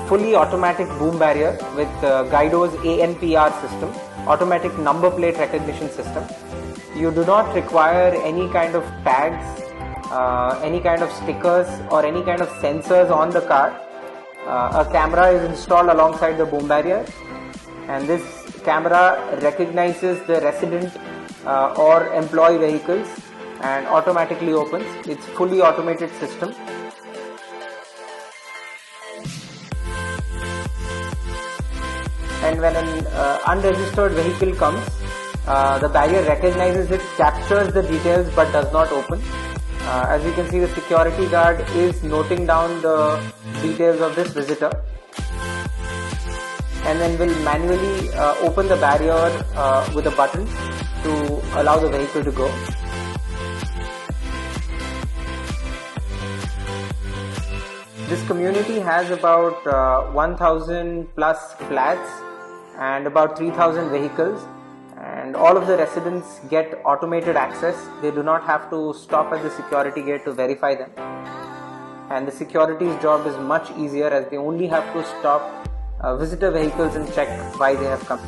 fully automatic boom barrier with Gaido's ANPR system, automatic number plate recognition system. You do not require any kind of tags, any kind of stickers or any kind of sensors on the car. A camera is installed alongside the boom barrier, and this camera recognizes the resident or employee vehicles and automatically opens. It's fully automated system. And when an unregistered vehicle comes, the barrier recognizes it, captures the details but does not open. As you can see, the security guard is noting down the details of this visitor, and then will manually open the barrier with a button to allow the vehicle to go. This community has about 1000 plus flats and about 3000 vehicles, and all of the residents get automated access. They do not have to stop at the security gate to verify them, and the security's job is much easier as they only have to stop visitor vehicles and check why they have come.